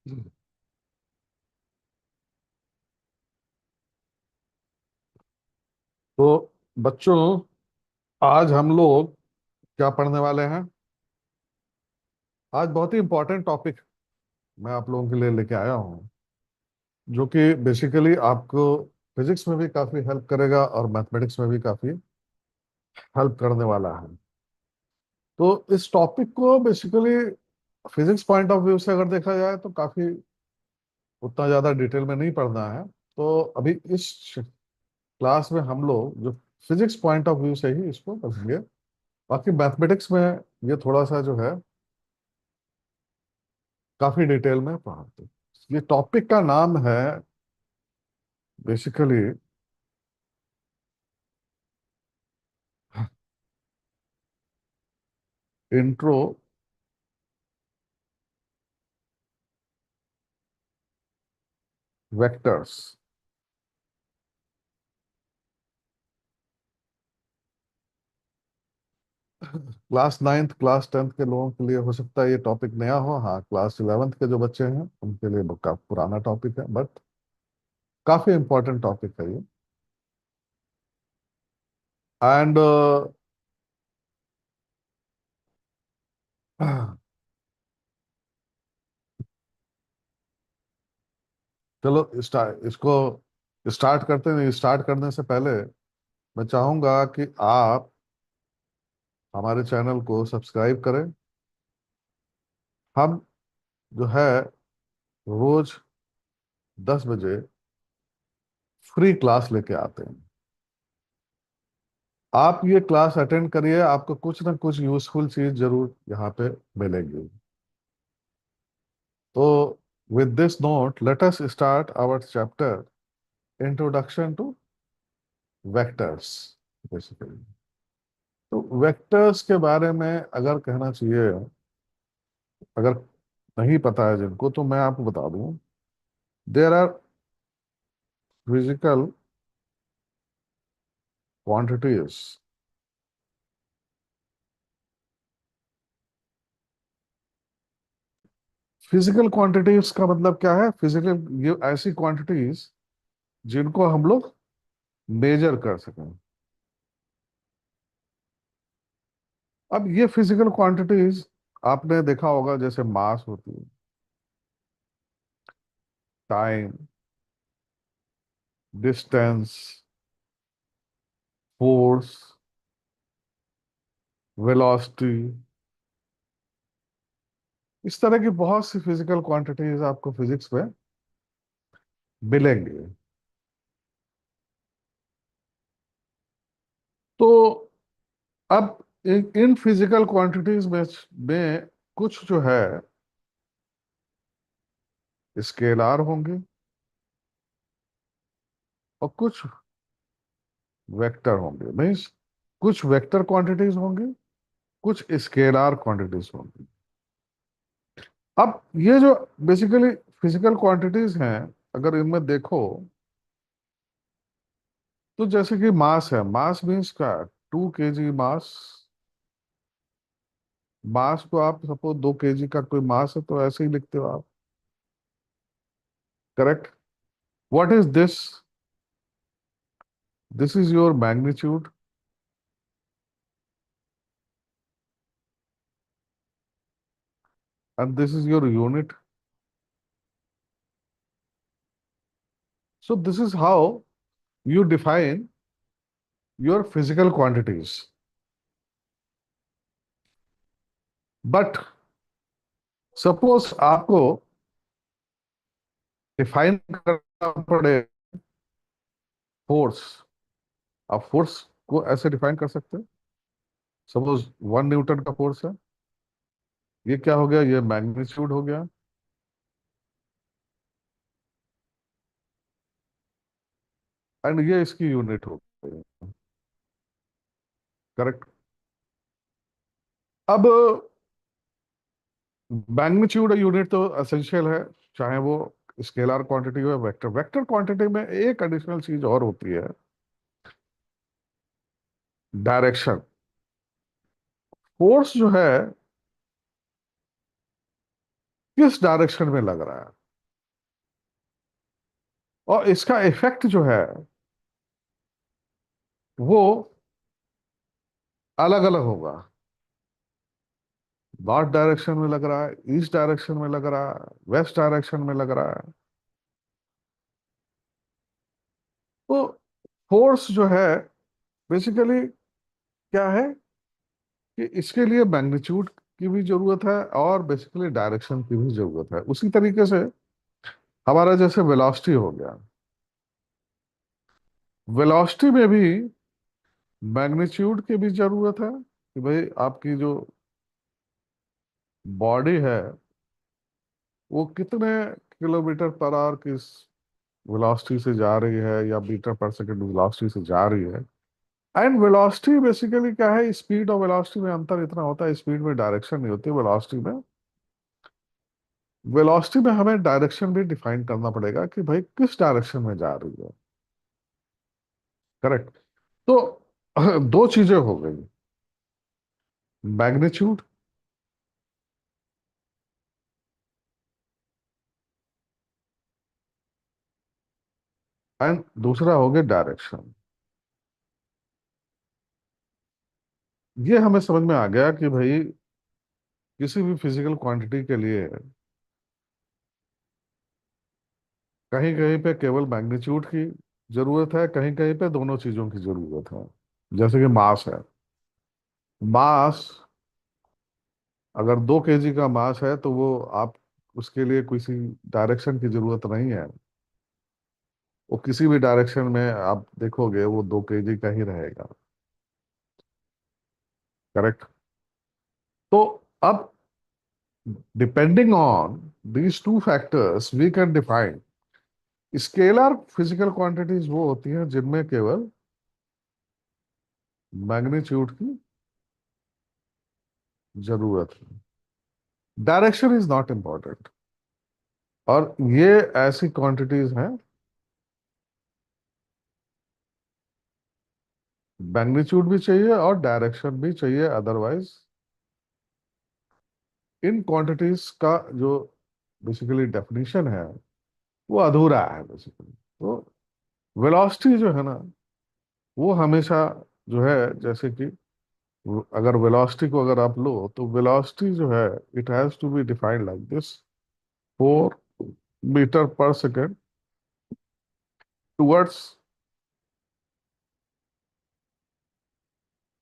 तो बच्चों, आज हम लोग क्या पढ़ने वाले हैं? आज बहुत ही इंपॉर्टेंट टॉपिक मैं आप लोगों के लिए लेके आया हूँ, जो कि बेसिकली आपको फिजिक्स में भी काफी हेल्प करेगा और मैथमेटिक्स में भी काफी हेल्प करने वाला है। तो इस टॉपिक को basically physics point of view से अगर देखा जाए तो काफी उतना ज्यादा डिटेल में नहीं पढ़ना है। तो अभी इस क्लास में हम लोग जो फिजिक्स पॉइंट ऑफ व्यू से ही इसको पढ़ेंगे। बाकी मैथमेटिक्स में ये थोड़ा सा जो है काफी डिटेल में पढ़ते हैं। ये टॉपिक का नाम है basically intro vectors. Class ninth class tenth के लोगों के लिए हो सकता है ये टॉपिक नया हो। हाँ, क्लास इलेवेंथ के जो बच्चे हैं उनके लिए काफी पुराना टॉपिक है, बट काफी इंपॉर्टेंट टॉपिक है ये। एंड चलो इसको स्टार्ट करते हैं। स्टार्ट करने से पहले मैं चाहूंगा कि आप हमारे चैनल को सब्सक्राइब करें। हम जो है रोज 10 बजे फ्री क्लास लेके आते हैं। आप ये क्लास अटेंड करिए, आपको कुछ ना कुछ यूजफुल चीज जरूर यहाँ पे मिलेगी। तो with this note let us start our chapter introduction to vectors basically. तो वेक्टर्स के बारे में अगर कहना चाहिए, अगर नहीं पता है जिनको, तो मैं आपको बता दूं। There are physical quantities. Physical quantities का मतलब क्या है? फिजिकल ये ऐसी क्वांटिटीज जिनको हम लोग मेजर कर सकें। अब ये फिजिकल क्वांटिटीज आपने देखा होगा, जैसे मास होती है, टाइम, डिस्टेंस, फोर्स, वेलोसिटी। इस तरह की बहुत सी फिजिकल क्वांटिटीज आपको फिजिक्स में मिलेंगी। तो अब इन फिजिकल क्वांटिटीज में कुछ जो है स्केलार होंगे और कुछ वेक्टर होंगे। मीन्स कुछ वेक्टर क्वांटिटीज होंगी, कुछ स्केलार क्वांटिटीज होंगी। अब ये जो बेसिकली फिजिकल क्वांटिटीज हैं, अगर इनमें देखो तो जैसे कि मास है। मास मीन्स क्या? 2 kg मास। मास को आप सपोज 2 kg का कोई मास है तो ऐसे ही लिखते हो आप। Correct? What is this? This is your magnitude and this is your unit. So this is how you define your physical quantities. But suppose आपको डिफाइन करना पड़े फोर्स। आप फोर्स को ऐसे डिफाइन कर सकते हैं। सपोज 1 न्यूटन का फोर्स है। ये क्या हो गया? ये मैग्नीट्यूड हो गया। एंड ये इसकी यूनिट हो गई। करेक्ट? अब मैग्नीट्यूड यूनिट तो एसेंशियल है, चाहे वो स्केलर क्वांटिटी हो या वेक्टर। वेक्टर क्वांटिटी में एक एडिशनल चीज और होती है, डायरेक्शन। फोर्स जो है किस डायरेक्शन में लग रहा है, और इसका इफेक्ट जो है वो अलग अलग होगा। नॉर्थ डायरेक्शन में लग रहा है, ईस्ट डायरेक्शन में लग रहा है, वेस्ट डायरेक्शन में लग रहा है। तो फोर्स जो है बेसिकली क्या है कि इसके लिए मैग्नीट्यूड की भी जरूरत है और बेसिकली डायरेक्शन की भी जरूरत है। उसी तरीके से हमारा जैसे वेलोसिटी हो गया, वेलोसिटी में भी मैग्नीट्यूड की भी जरूरत है कि भाई आपकी जो बॉडी है वो कितने किलोमीटर पर आवर की वेलोसिटी से जा रही है या मीटर पर सेकंड वेलोसिटी से जा रही है। एंड वेलोसिटी बेसिकली क्या है, स्पीड और वेलोसिटी में अंतर इतना होता है, स्पीड में डायरेक्शन नहीं होती, वेलोसिटी में हमें डायरेक्शन भी डिफाइन करना पड़ेगा कि भाई किस डायरेक्शन में जा रही है। करेक्ट। तो दो चीजें हो गई, मैग्नीट्यूड एंड दूसरा हो गया डायरेक्शन। ये हमें समझ में आ गया कि भाई किसी भी फिजिकल क्वांटिटी के लिए कहीं कहीं पे केवल मैग्नीट्यूड की जरूरत है, कहीं कहीं पे दोनों चीजों की जरूरत है। जैसे कि मास है, मास अगर 2 केजी का मास है तो वो आप उसके लिए किसी डायरेक्शन की जरूरत नहीं है, वो किसी भी डायरेक्शन में आप देखोगे वो 2 केजी का ही रहेगा। करेक्ट। तो अब depending on these two factors we can define scalar physical quantities, वो होती हैं जिनमें केवल मैग्नीट्यूड की जरूरत है, डायरेक्शन इज नॉट इंपॉर्टेंट। और ये ऐसी क्वांटिटीज हैं, मैग्नीट्यूड भी चाहिए और डायरेक्शन भी चाहिए, अदरवाइज इन क्वांटिटीज का जो बेसिकली डेफिनेशन है वो अधूरा है बेसिकली। तो वेलोसिटी जो है ना वो हमेशा जो है, जैसे कि अगर वेलोसिटी को अगर आप लो तो वेलोसिटी जो है it has to be defined like this, 4 metre per second towards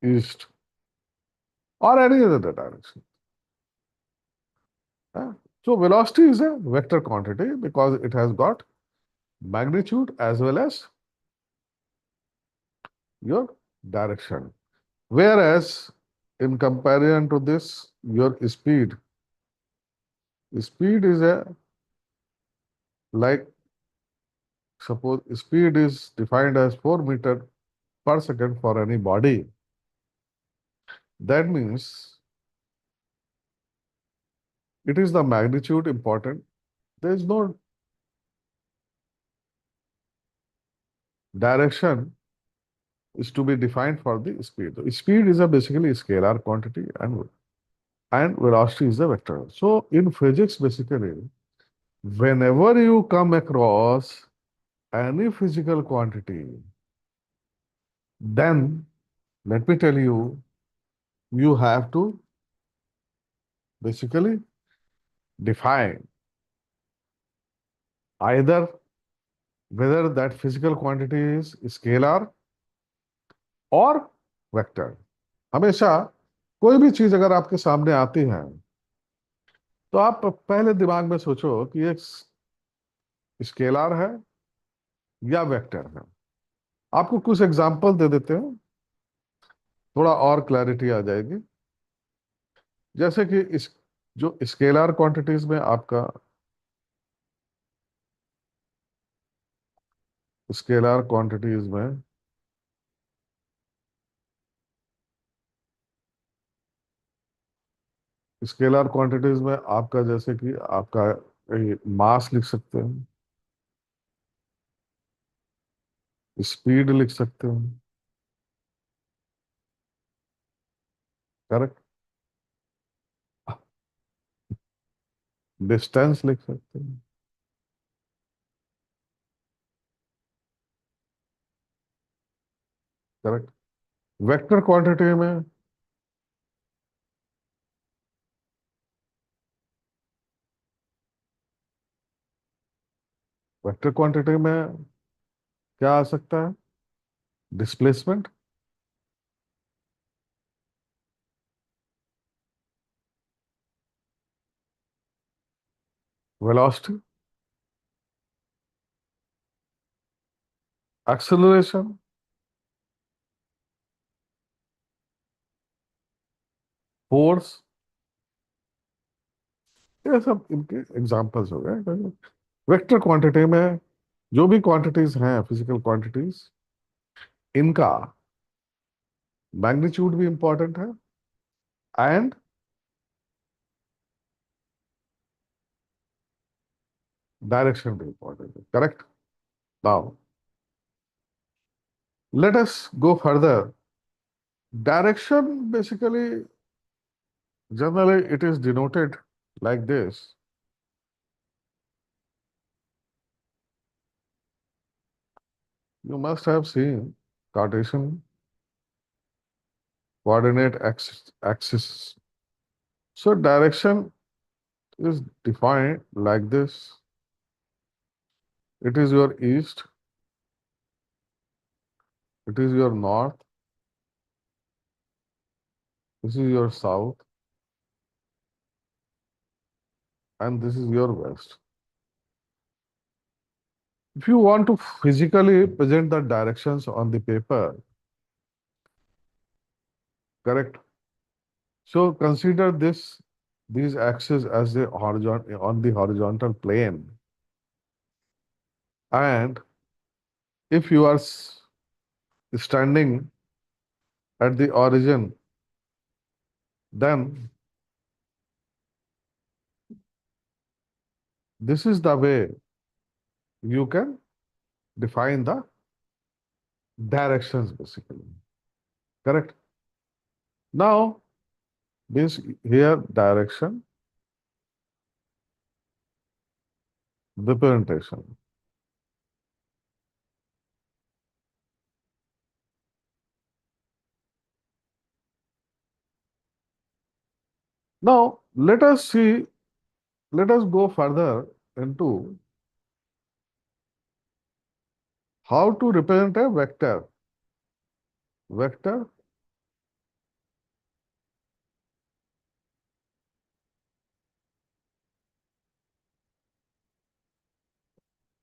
east और any other direction. So velocity is a vector quantity because it has got magnitude as well as your direction. Whereas in comparison to this, your speed is a, like, suppose speed is defined as 4 meter per second for any body. That means it is the magnitude important. There is no direction is to be defined for the speed. The speed is a basically scalar quantity and velocity is a vector. So in physics, basically, whenever you come across any physical quantity, then let me tell you, you have to basically define either whether that physical quantity is scalar और vector. हमेशा कोई भी चीज अगर आपके सामने आती है तो आप पहले दिमाग में सोचो कि ये स्केलर है या वेक्टर है। आपको कुछ एग्जांपल दे देते हैं, थोड़ा और क्लैरिटी आ जाएगी। जैसे कि इस जो स्केलर क्वांटिटीज में आपका स्केलर क्वांटिटीज में स्केलर क्वांटिटीज में आपका जैसे कि आपका मास लिख सकते हैं, स्पीड लिख सकते हैं। करेक्ट। डिस्टेंस लिख सकते हैं। करेक्ट। वेक्टर क्वांटिटी में वेक्टर क्वांटिटी में क्या आ सकता है? डिस्प्लेसमेंट, वेलोसिटी, एक्सेलरेशन, फोर्स, ये सब इनके एग्जांपल्स हो गए। वेक्टर क्वांटिटी में जो भी क्वांटिटीज हैं, फिजिकल क्वांटिटीज, इनका मैग्नीट्यूड भी इंपॉर्टेंट है एंड डायरेक्शन भी इंपॉर्टेंट है। Correct. Now let us go further. Direction, basically, generally it is denoted like this. You must have seen Cartesian coordinate axis. So direction is defined like this. It is your east, it is your north, this is your south, and this is your west. If you want to physically present the directions on the paper, correct? So consider these axes as the horizontal on the horizontal plane, and if you are standing at the origin, then this is the way you can define the directions basically. Correct? Now, this here direction representation. Now, let us go further into how to represent a vector. Vector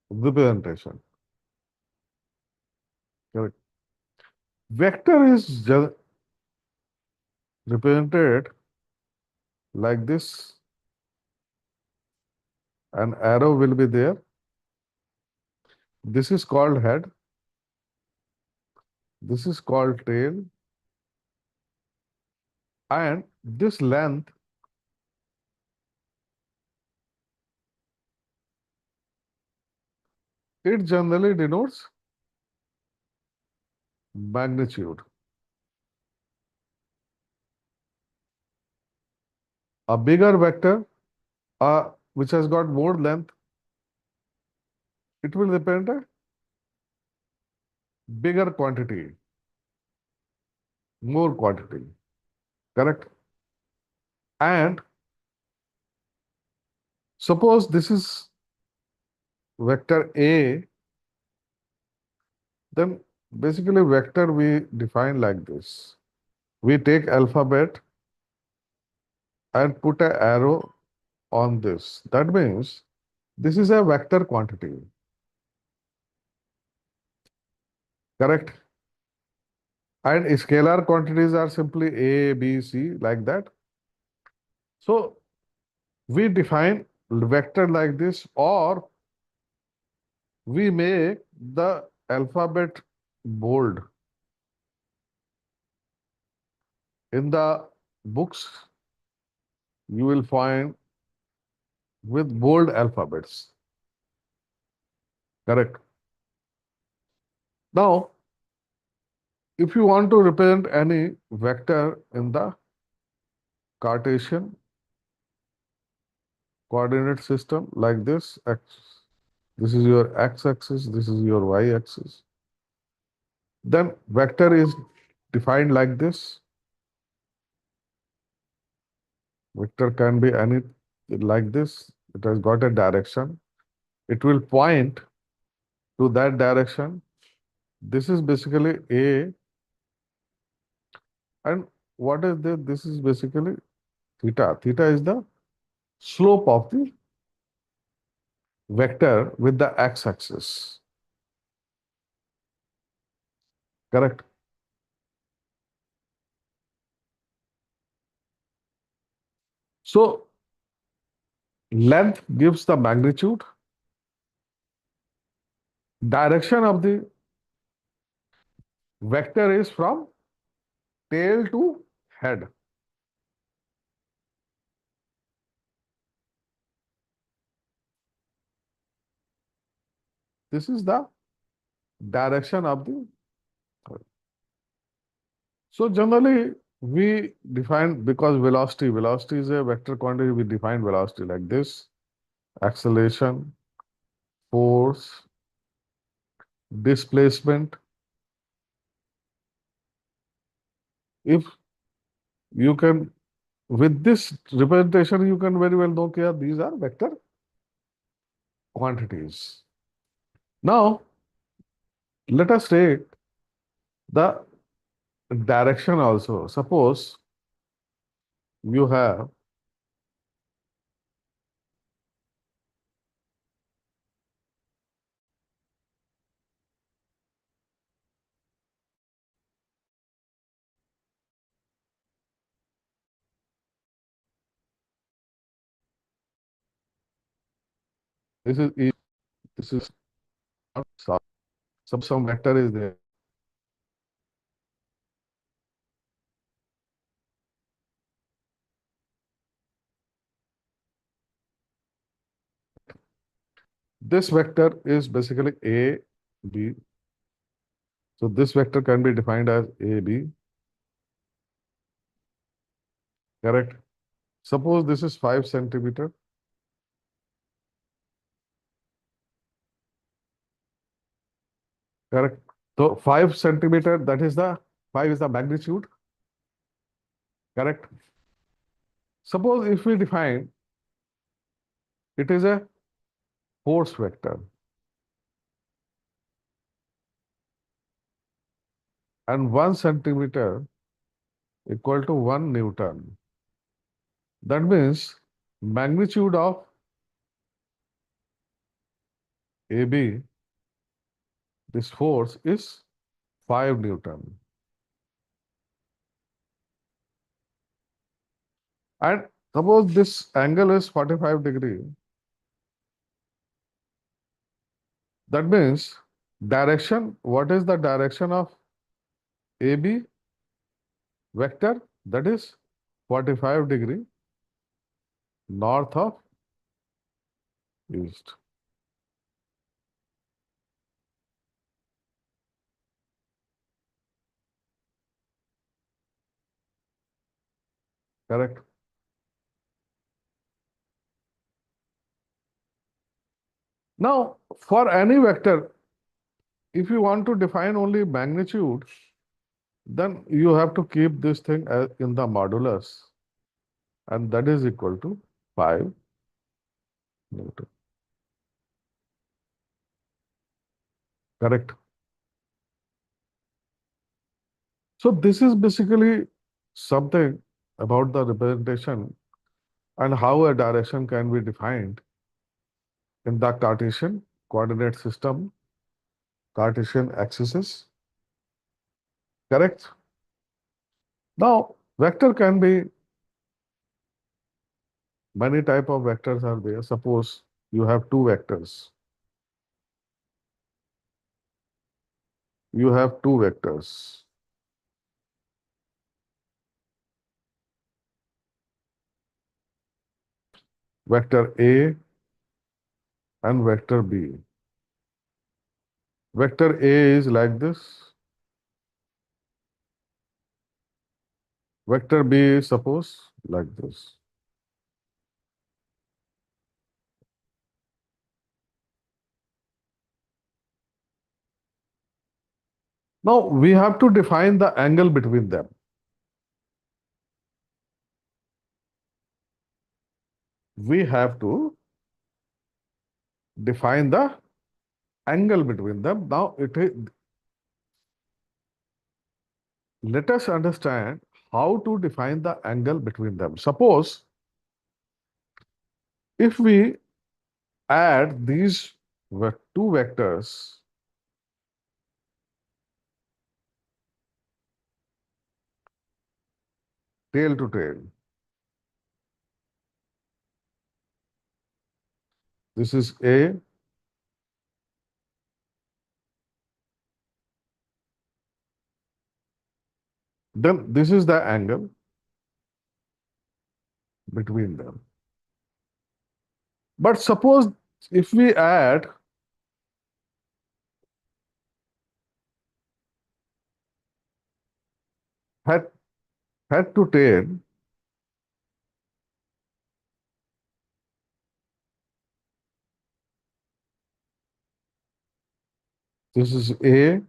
representation. Correct. Vector is represented like this. An arrow will be there. This is called head. This is called tail. And this length, it generally denotes magnitude. A bigger vector, which has got more length, it will represent a bigger quantity, more quantity. Correct? And suppose this is vector A, then basically vector we define like this. We take alphabet and put an arrow on this. That means this is a vector quantity. Correct? And scalar quantities are simply A, B, C, like that. So we define vector like this, or we make the alphabet bold. In the books, you will find with bold alphabets. Correct. Now, if you want to represent any vector in the Cartesian coordinate system like this is your x-axis, this is your y-axis. Then vector is defined like this. Vector can be any like this. It has got a direction. It will point to that direction. This is basically A. And what is this? This is basically theta. Theta is the slope of the vector with the x-axis. Correct? So length gives the magnitude. Direction of the vector is from tail to head. This is the direction of the. So generally we define, because velocity is a vector quantity, we define velocity like this: acceleration, force, displacement. If you can, with this representation, you can very well know that these are vector quantities. Now, let us take the direction also. Suppose you have this is E, this is not south. Some vector is there. This vector is basically A, B. So this vector can be defined as A, B. Correct. Suppose this is 5 centimeter. Correct. So 5 centimeter, that is the 5 is the magnitude. Correct. Suppose if we define it is a force vector and 1 centimeter equal to 1 Newton. That means magnitude of AB, this force is 5 Newton. And suppose this angle is 45 degree. That means direction, what is the direction of AB vector? That is 45 degree north of east. Correct. Now, for any vector, if you want to define only magnitude, then you have to keep this thing as in the modulus, and that is equal to 5 Newton. Correct. So this is basically something about the representation and how a direction can be defined in the Cartesian coordinate system, Cartesian axes. Correct. Now, vector can be many type of vectors are there. Suppose you have two vectors. You have two vectors. Vector A and vector B. Vector A is like this. Vector B is suppose like this. Now we have to define the angle between them. We have to define the angle between them. Now let us understand how to define the angle between them. Suppose if we add these two vectors, tail to tail, this is A, then this is the angle between them. But suppose if we add head, head to tail, this is A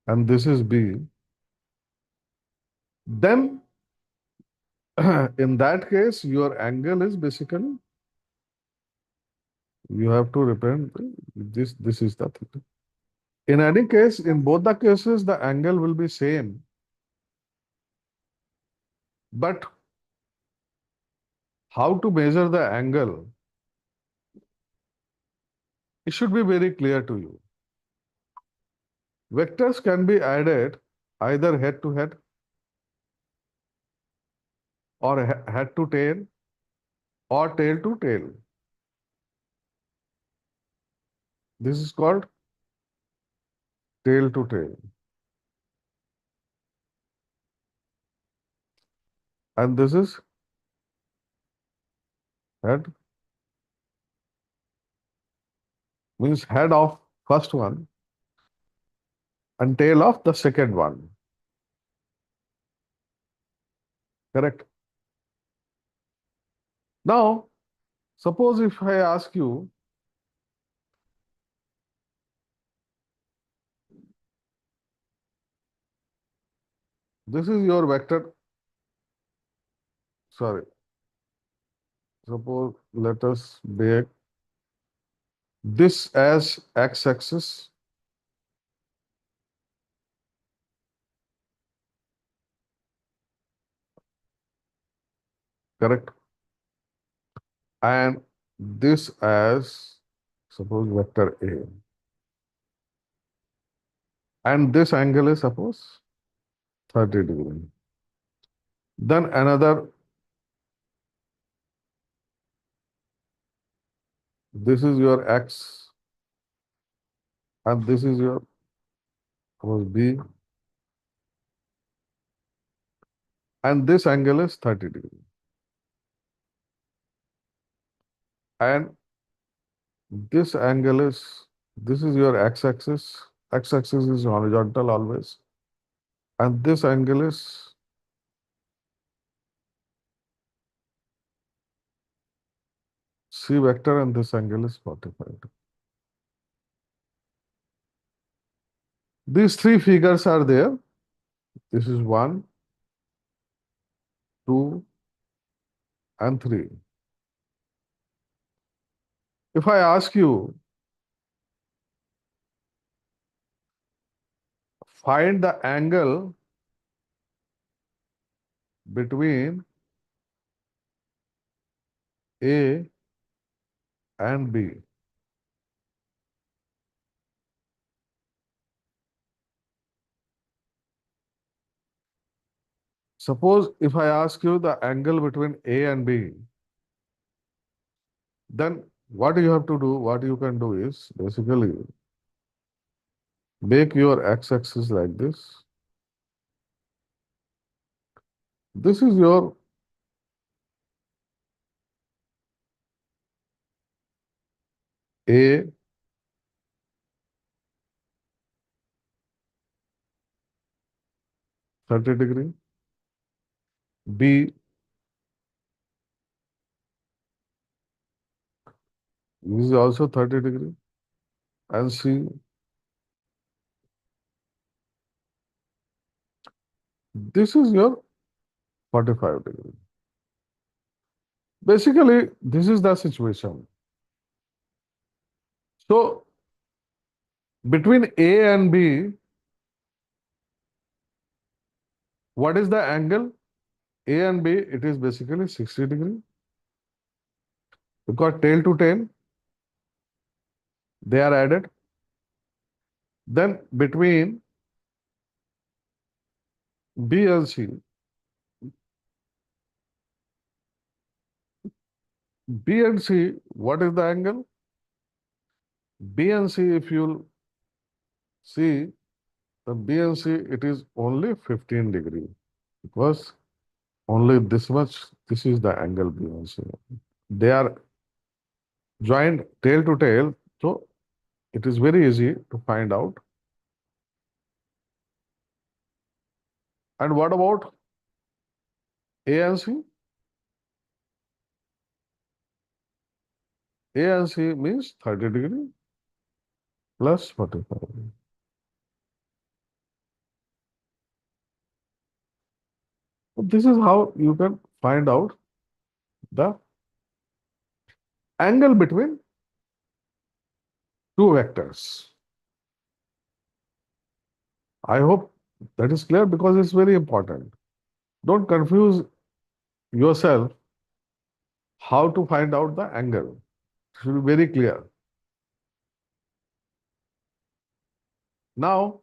and this is B, then in that case, your angle is basically, you have to represent this is the theta. In any case, in both the cases, the angle will be same. But how to measure the angle, it should be very clear to you. Vectors can be added either head to head or head to tail or tail to tail. This is called tail to tail. And this is head, means head of first one and tail of the second one. Correct? Now, suppose if I ask you, this is your vector, sorry, suppose let us make this as x-axis, correct? And this as, suppose, vector A. And this angle is, suppose, 30 degree. Then another, this is your x, and this is your, suppose, B, and this angle is 30 degree. And this angle is, this is your x-axis. X-axis is horizontal always. And this angle is C vector, and this angle is 45. These three figures are there. This is 1, 2, and 3. If I ask you, find the angle between A and B. Suppose if I ask you the angle between A and B, then what you have to do, what you can do is basically make your x-axis like this. This is your A, 30 degree, B, this is also 30 degree, and C, This is your 45 degree. Basically, this is the situation. So between A and B, what is the angle? A and B, it is basically 60 degree because tail to tail, they are added. Then between B and C, B and C, what is the angle? B and C, if you see, the B and C, it is only 15 degree because only this much, this is the angle B and C. They are joined tail to tail, so it is very easy to find out. And what about A and C? A and C means 30 degree plus 45. So this is how you can find out the angle between two vectors. I hope that is clear because it's very important. Don't confuse yourself how to find out the angle. It should be very clear. Now,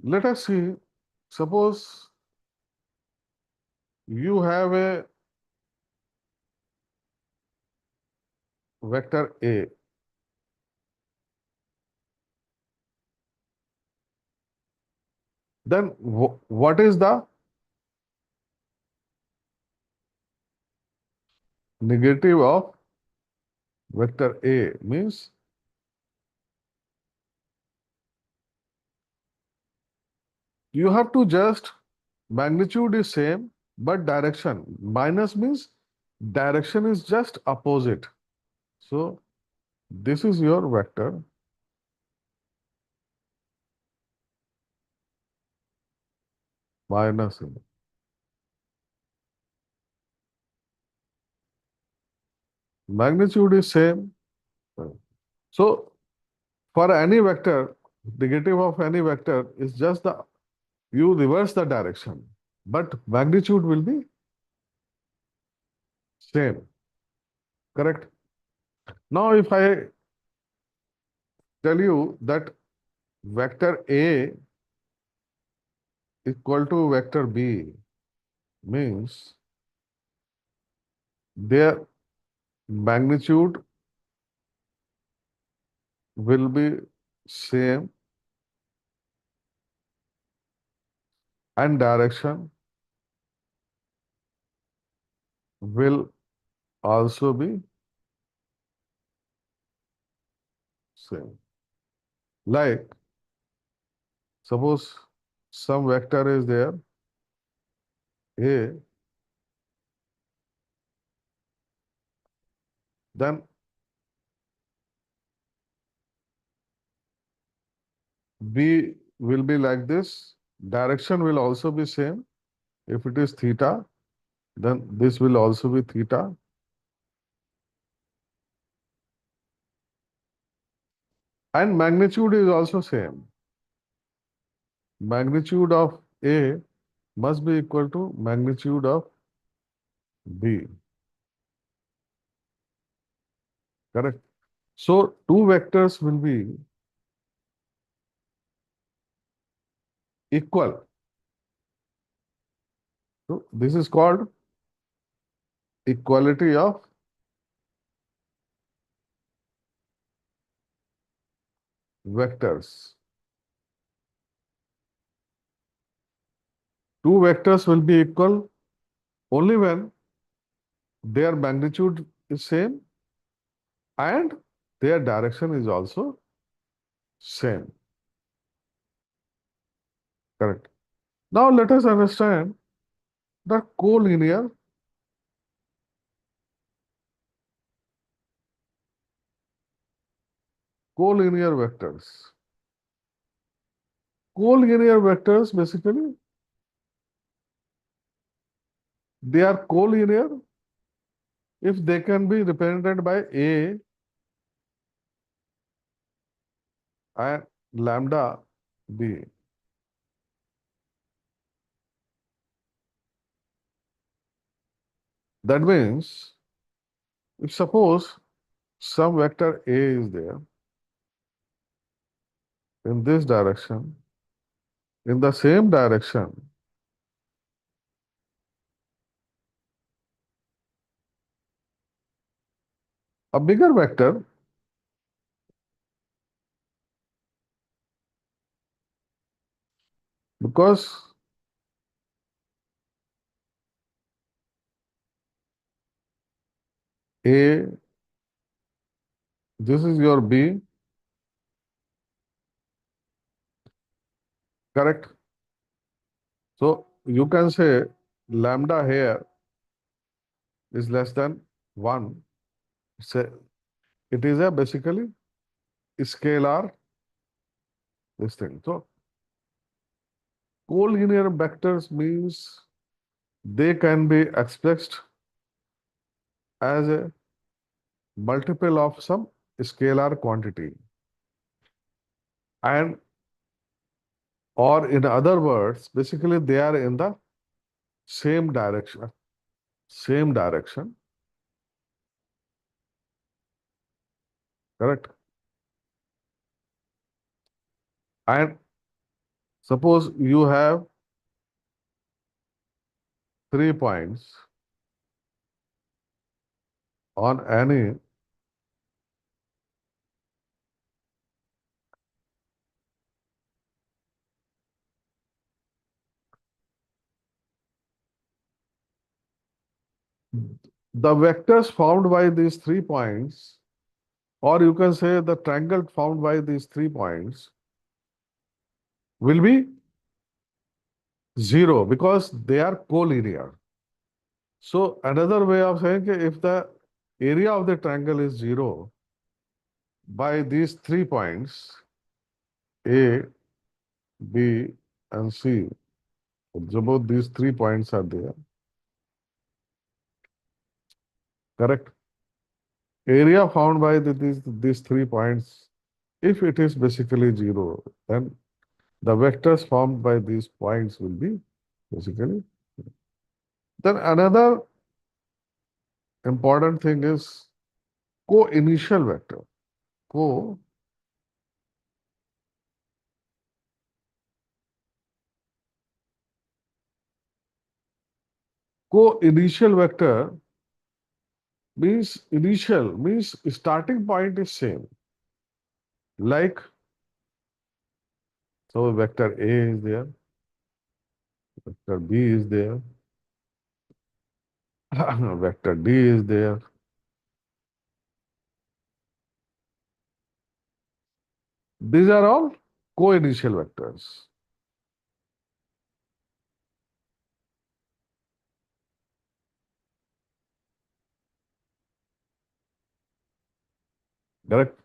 let us see, suppose you have a vector A. Then what is the negative of vector A? Means you have to just magnitude is same, but direction. Minus means direction is just opposite. So this is your vector minus A. Magnitude is same. So for any vector, negative of any vector is just the, you reverse the direction, but magnitude will be same. Correct? Now, if I tell you that vector A equal to vector B, means their magnitude will be same and direction will also be same. Like, suppose some vector is there, A, then B will be like this. Direction will also be same. If it is theta, then this will also be theta. And magnitude is also same. Magnitude of A must be equal to magnitude of B. Correct? So two vectors will be equal. So this is called equality of vectors. Two vectors will be equal only when their magnitude is same and their direction is also same. Correct. Now let us understand the collinear vectors. Collinear vectors basically they are collinear if they can be represented by A and lambda B. That means if suppose some vector A is there in this direction, in the same direction, a bigger vector because A, this is your B, correct? So you can say lambda here is less than 1. Say it is a basically scalar this thing. So collinear vectors means they can be expressed as a multiple of some scalar quantity. And or in other words, basically they are in the same direction. Same direction, correct? And suppose you have 3 points on any the vectors found by these 3 points, or you can say the triangle found by these 3 points will be zero because they are collinear. So another way of saying if the area of the triangle is zero by these 3 points A, B, and C, so both these 3 points are there, correct? Area found by these 3 points, if it is basically zero, then the vectors formed by these points will be basically. Then another important thing is co-initial vector. Co co-initial vector means initial means starting point is same. Like so vector A is there, vector B is there, vector D is there. These are all co-initial vectors. Correct?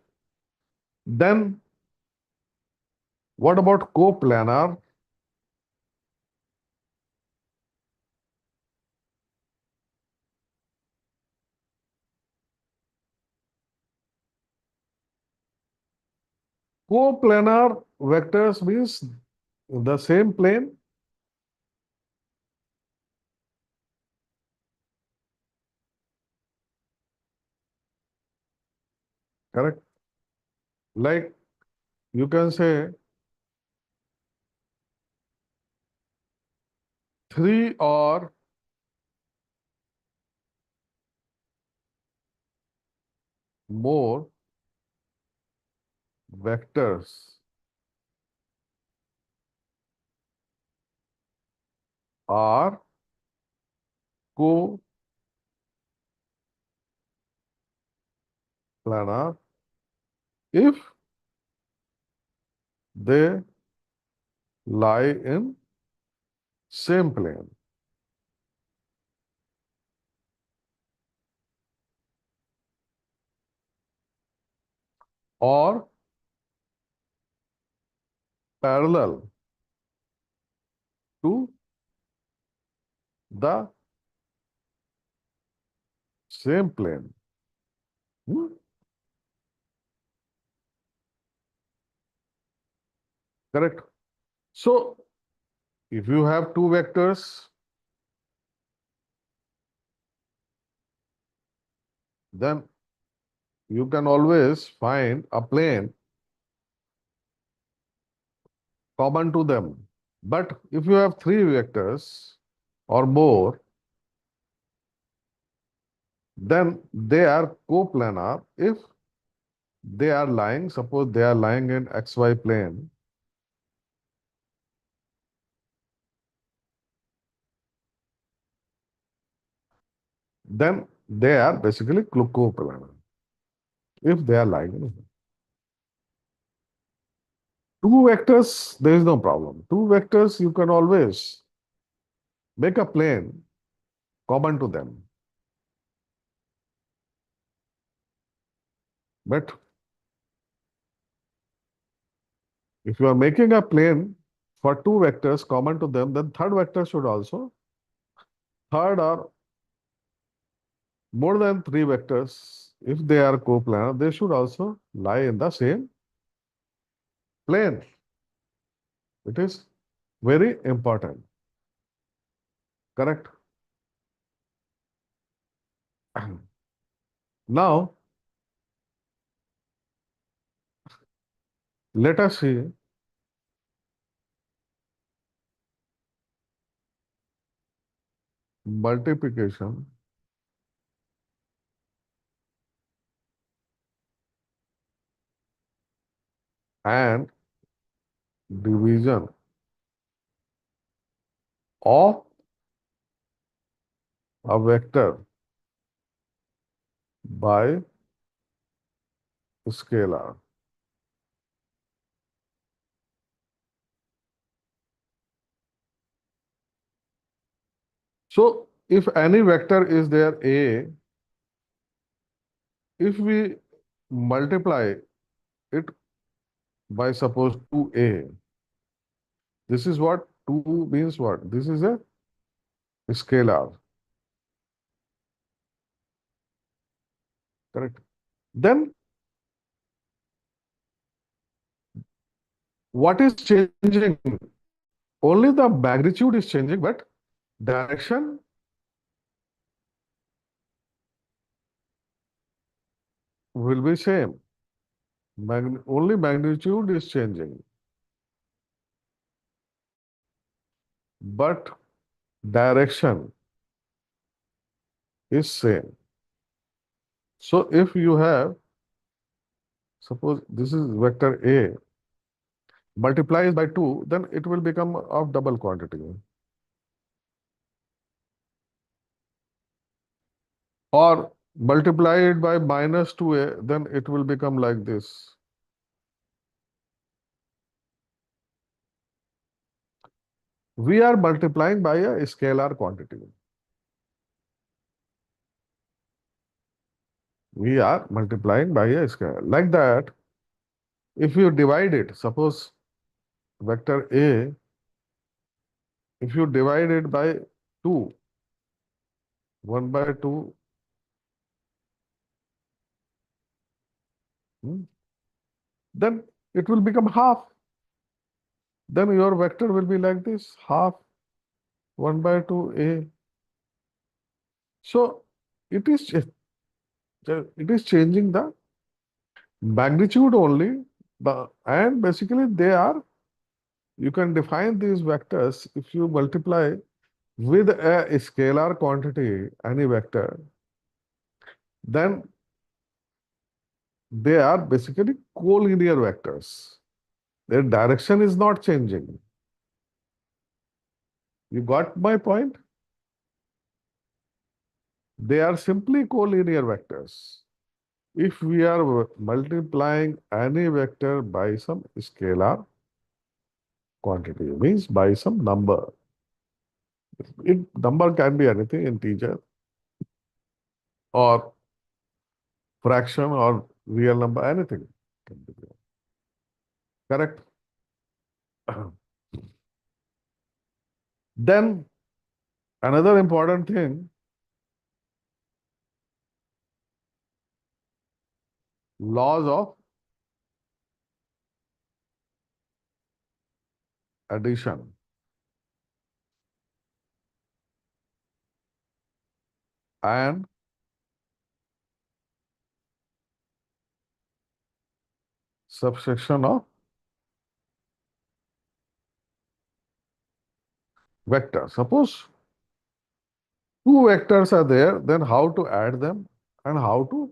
Then what about coplanar? Coplanar vectors means the same plane, correct? Like you can say three or more vectors are coplanar if they lie in same plane. Or parallel to the same plane. Hmm? Correct. So if you have two vectors, then you can always find a plane common to them. But if you have three vectors or more, then they are coplanar if they are lying, suppose they are lying in XY plane, then they are basically coplanar if they are lying in two vectors, there is no problem. Two vectors, you can always make a plane common to them. But if you are making a plane for two vectors common to them, then third vector should also, third or more than three vectors, if they are coplanar, they should also lie in the same plane. It is very important. Correct? Now, let us see multiplication and division of a vector by scalar. So, if any vector is there A, if we multiply it by suppose 2A, this is what 2 means what? This is a scalar, correct? Then what is changing? Only the magnitude is changing, but direction will be same. Only magnitude is changing, but direction is same. So if you have, suppose this is vector A, multiplies by 2, then it will become of double quantity. Or multiply it by minus 2A, then it will become like this. We are multiplying by a scalar quantity. We are multiplying by a scalar. Like that, if you divide it, suppose vector A, if you divide it by 2, 1 by 2, then it will become half. Then your vector will be like this, half 1 by 2A. So it is changing the magnitude only, and basically they are, you can define these vectors if you multiply with a scalar quantity, any vector, then they are basically collinear vectors. Their direction is not changing. You got my point? They are simply collinear vectors. If we are multiplying any vector by some scalar quantity, means by some number. Number can be anything, integer or fraction or real number, anything can be there. Correct? Then another important thing, laws of addition and subtraction of vector. Suppose two vectors are there, then how to add them and how to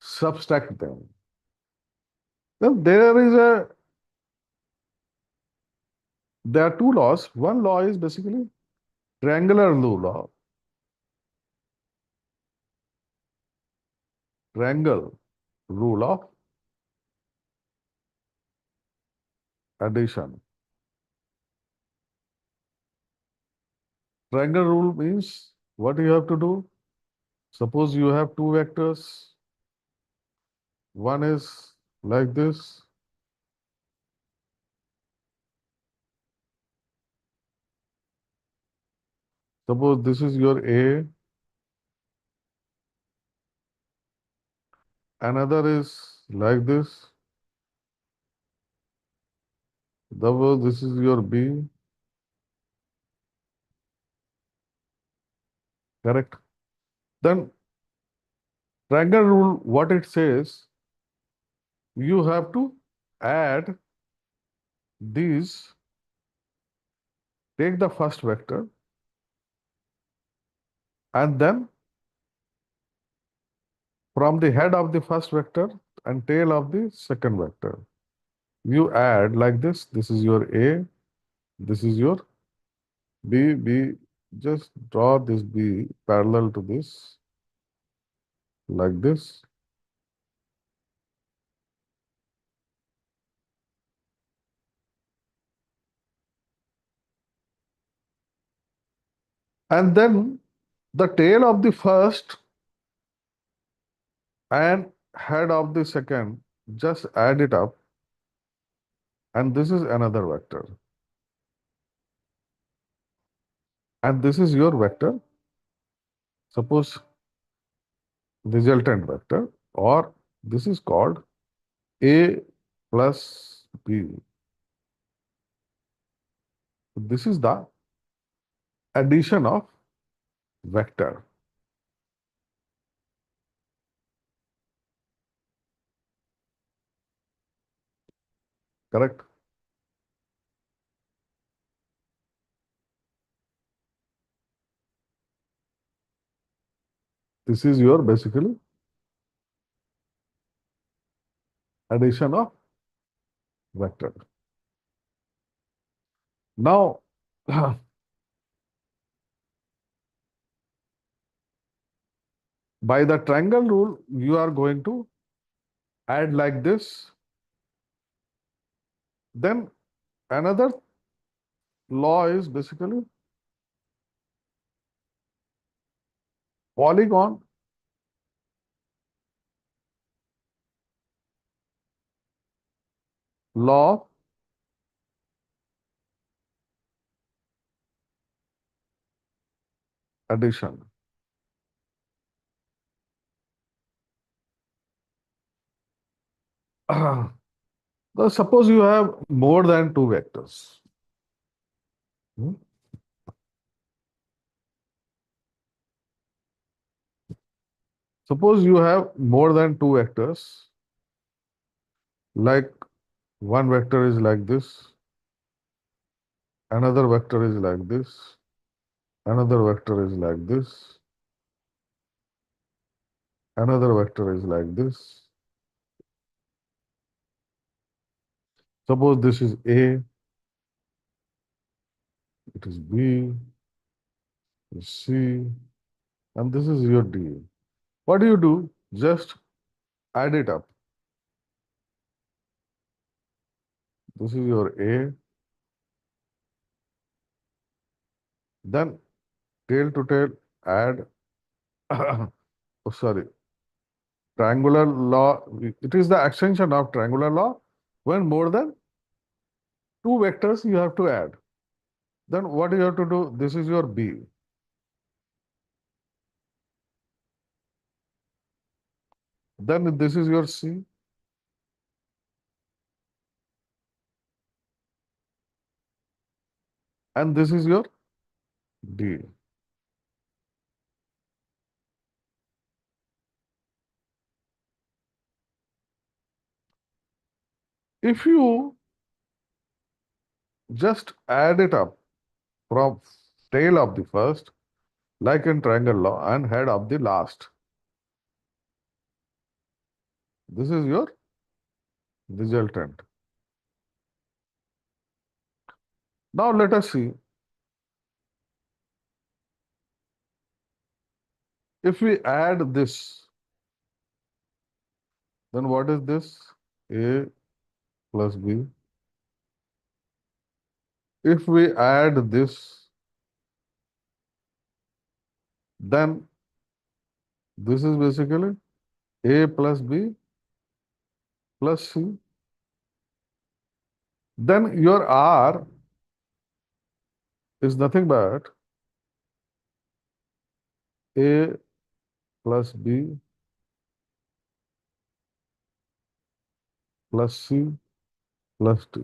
subtract them. Then there are two laws. One law is basically triangular triangle rule of addition. Triangle rule means what you have to do. Suppose you have two vectors. One is like this. Suppose this is your A. Another is like this. Suppose this is your B. Correct. Then triangle rule, what it says, you have to add these, take the first vector, and then from the head of the first vector and tail of the second vector, you add like this. This is your A, this is your B. Just draw this B parallel to this, like this. And then the tail of the first and head of the second, just add it up, and this is another vector. And this is your vector, suppose resultant vector, or this is called A plus B. This is the addition of vector. Correct? This is your basically addition of vector. Now, by the triangle rule, you are going to add like this. Then another law is basically polygon law addition. Now, suppose you have more than two vectors. Hmm? Suppose you have more than two vectors, like one vector is like this, another vector is like this, another vector is like this, another vector is like this. Suppose this is A, it is B, it is C, and this is your D. What do you do? Just add it up. This is your A, then tail to tail add, oh, sorry, triangular law. It is the extension of triangular law when more than two vectors you have to add. Then what you have to do? This is your B. Then this is your C. And this is your D. If you just add it up from tail of the first, like in triangle law, and head of the last, this is your resultant. Now let us see. If we add this, then what is this? A plus B. If we add this, then this is basically A plus B plus C. Then your R is nothing but A plus B plus C plus D.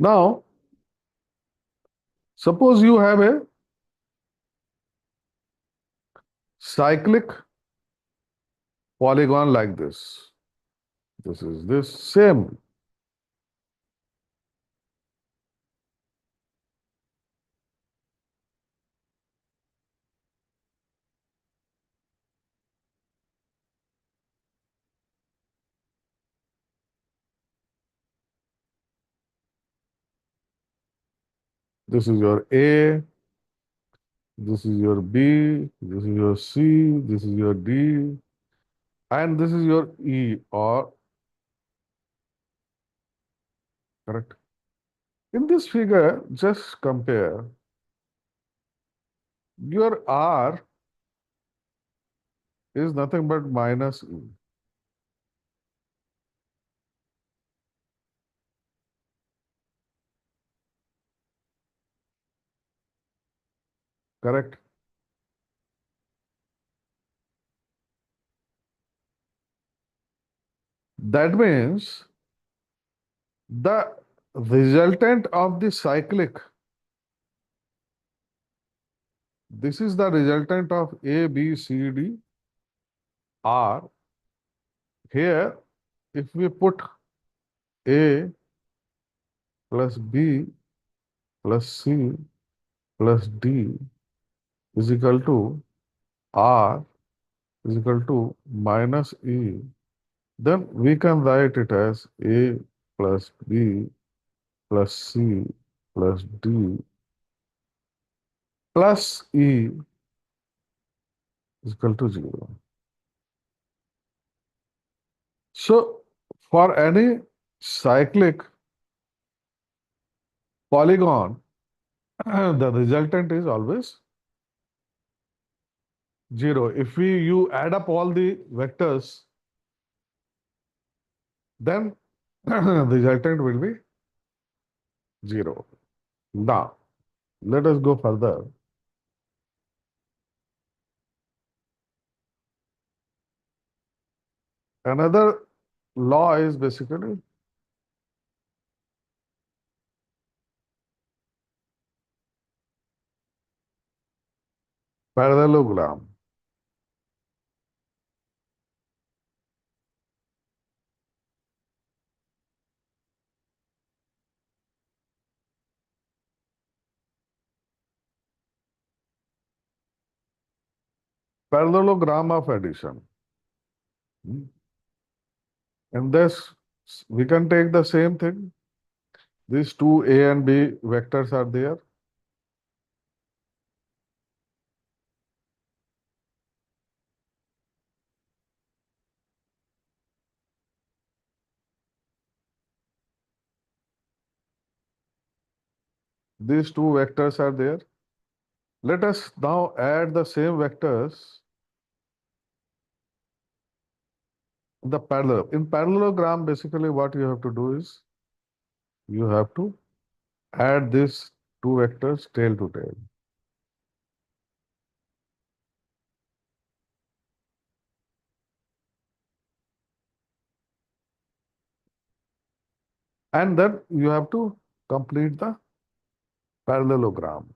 Now, suppose you have a cyclic polygon like this. This is this same. This is your A, this is your B, this is your C, this is your D, and this is your E, or correct. In this figure, just compare your R is nothing but minus E, correct? That means the resultant of the cyclic, this is the resultant of A, B, C, D, R. Here, if we put A plus B plus C plus D is equal to R is equal to minus E, then we can write it as A plus B plus C plus D plus E is equal to 0. So, for any cyclic polygon, the resultant is always 0. If you add up all the vectors, then the resultant will be 0. Now, let us go further. Another law is basically parallelogram. Parallelogram of addition. And this, we can take the same thing. These two A and B vectors are there. These two vectors are there. Let us now add the same vectors in the parallel. In parallelogram, basically what you have to do is you have to add these two vectors tail to tail. And then you have to complete the parallelogram.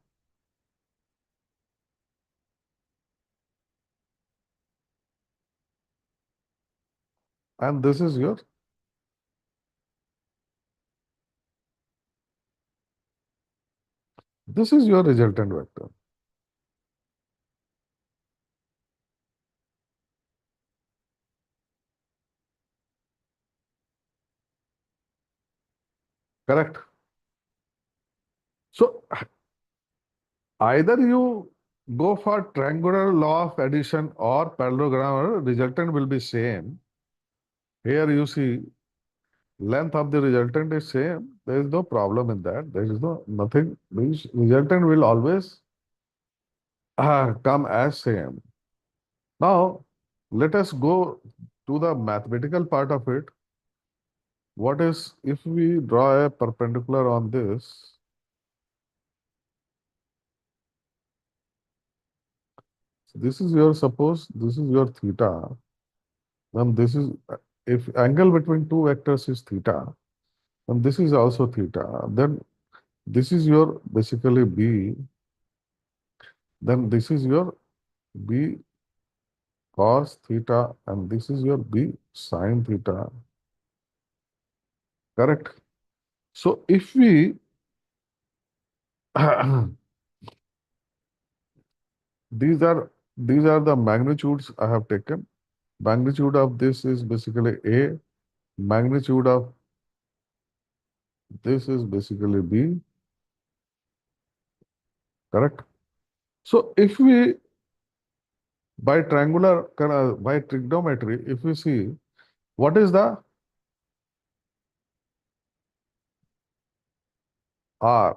And this is your resultant vector. Correct? So either you go for triangular law of addition or parallelogram, resultant will be same. Here you see length of the resultant is same. There is no problem in that. There is no nothing. Means resultant will always come as same. Now let us go to the mathematical part of it. What is if we draw a perpendicular on this? So this is your suppose this is your theta. Then this is if angle between two vectors is theta, and this is also theta. Then this is your basically B. Then this is your B cos theta, and this is your B sin theta. Correct? So if we these are the magnitudes I have taken. Magnitude of this is basically A. Magnitude of this is basically B. Correct? So if we by trigonometry, if we see what is the R?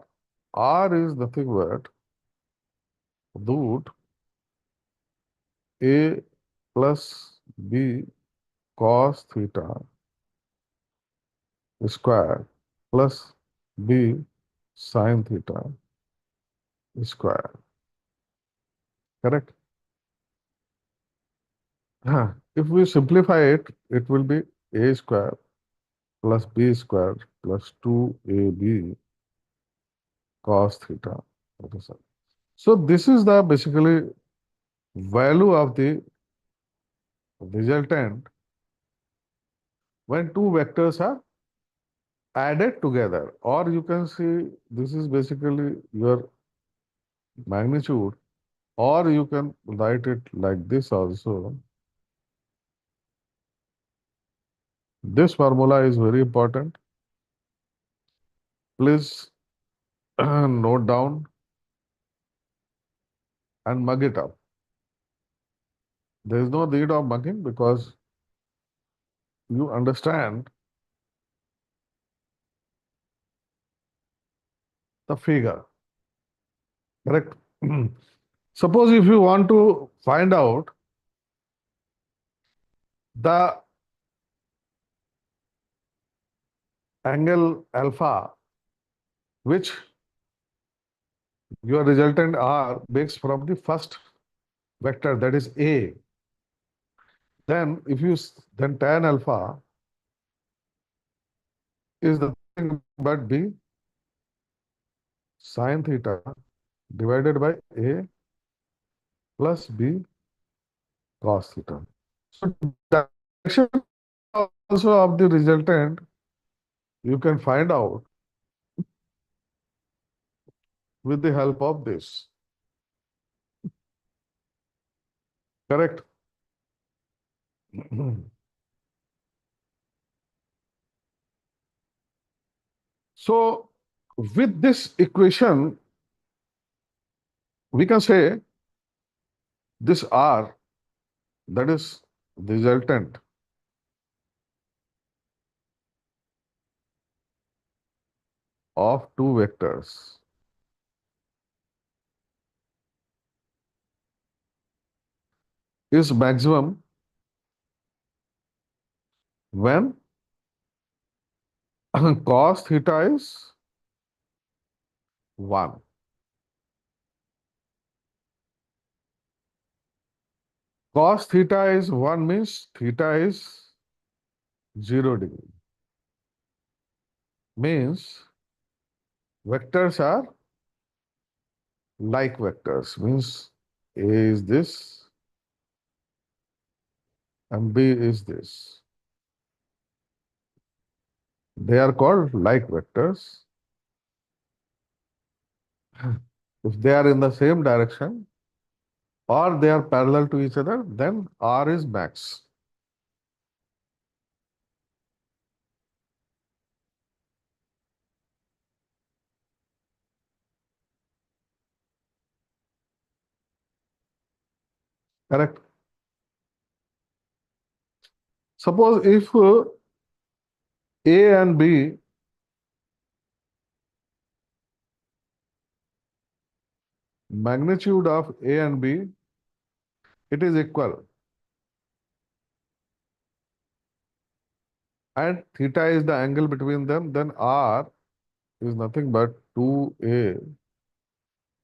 R is nothing but root A plus B cos theta square plus B sin theta square. Correct? If we simplify it, it will be A square plus B square plus 2AB cos theta. Okay, sir. So this is the basically value of the resultant when two vectors are added together, or you can see this is basically your magnitude, or you can write it like this also. This formula is very important. Please note down and mug it up. There is no need of mugging because you understand the figure. Correct? Suppose if you want to find out the angle alpha, which your resultant R makes from the first vector, that is A, then if you then tan alpha is nothing but B sin theta divided by A plus B cos theta. So direction also of the resultant you can find out with the help of this. Correct? So with this equation, we can say this R, that is resultant of two vectors. is maximum when cos theta is 1. Cos theta is 1 means theta is 0 degree. Means vectors are like vectors. Means A is this and B is this. They are called like vectors. If they are in the same direction or they are parallel to each other, then R is max. Correct? Suppose if A and B, magnitude of A and B, it is equal, and theta is the angle between them, then R is nothing but 2A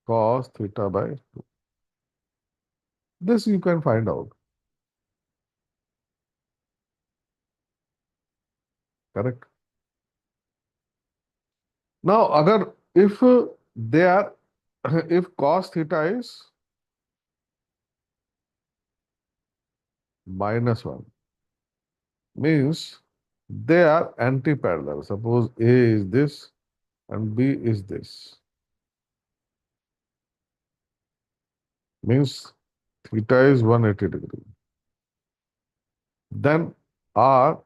cos theta by 2. This you can find out. Correct? Now, agar if they are, if cos theta is -1, means they are anti-parallel. Suppose A is this and B is this. Means theta is 180 degree. Then R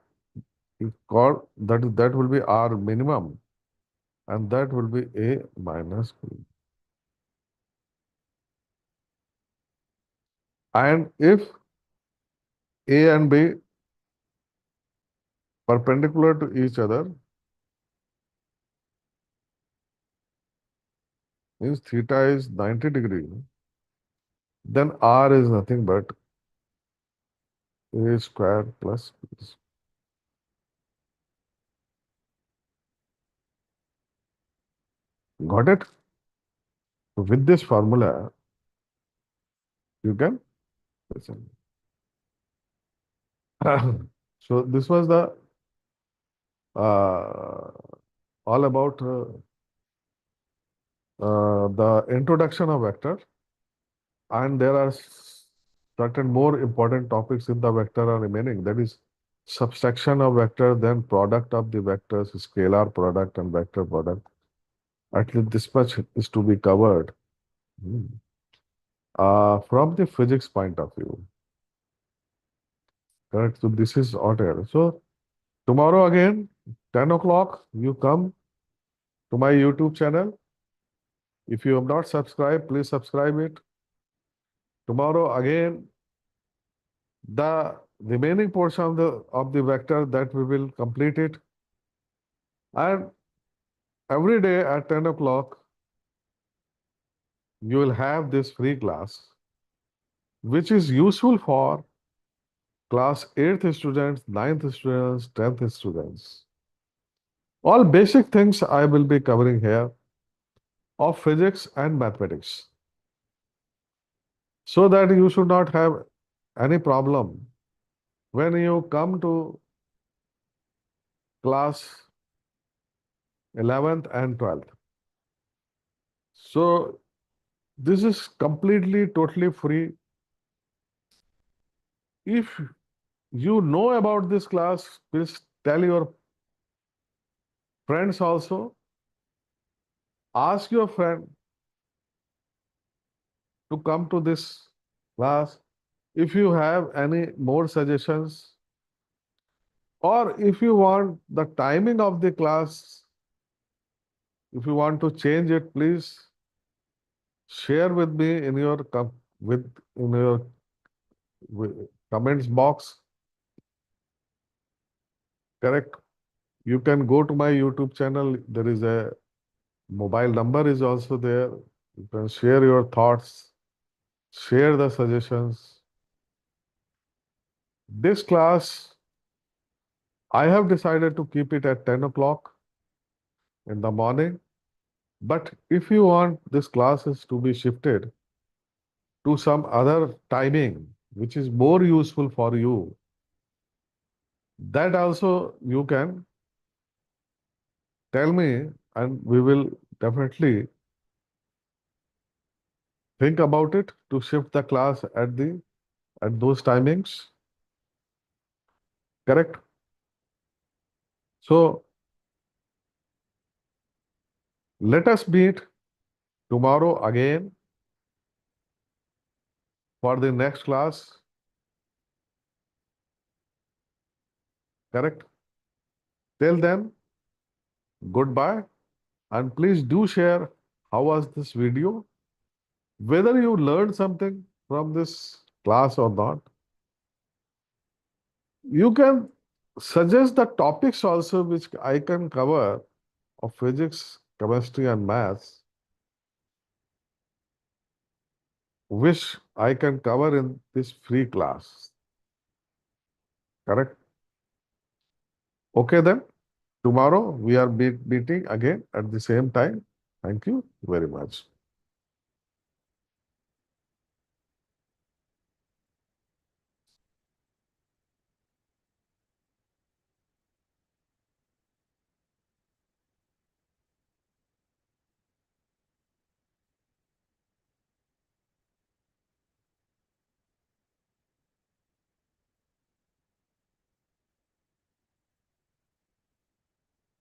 is called, that will be R minimum, and that will be A minus B. And if A and B perpendicular to each other, means theta is 90 degree, then R is nothing but A square plus B. Got it? So with this formula, you can listen. So this was the uh, all about the introduction of vector, and there are certain more important topics in the vector are remaining. That is subtraction of vector, then product of the vectors, scalar product and vector product. At least this much is to be covered. Hmm. From the physics point of view. Correct. So this is ordered. So tomorrow again, 10 o'clock, you come to my YouTube channel. If you have not subscribed, please subscribe it. Tomorrow again, the remaining portion of the vector that we will complete it. And every day at 10 o'clock, you will have this free class, which is useful for class 8th students, 9th students, 10th students. All basic things I will be covering here of physics and mathematics, so that you should not have any problem when you come to class 11th and 12th. So this is completely, totally free. If you know about this class, please tell your friends also. Ask your friend to come to this class. If you have any more suggestions, or if you want the timing of the class, if you want to change it, please share with me in your comments box. Correct. You can go to my YouTube channel. There is a mobile number is also there. You can share your thoughts, share the suggestions. This class, I have decided to keep it at 10 o'clock in the morning. But if you want this classes to be shifted to some other timing, which is more useful for you, that also you can tell me, and we will definitely think about it to shift the class at those timings. Correct? So let us meet tomorrow again for the next class. Correct? Till then, goodbye, and please do share how was this video, whether you learned something from this class or not. You can suggest the topics also which I can cover of physics, chemistry, and maths, which I can cover in this free class. Correct? Okay, then. Tomorrow we are meeting again at the same time. Thank you very much.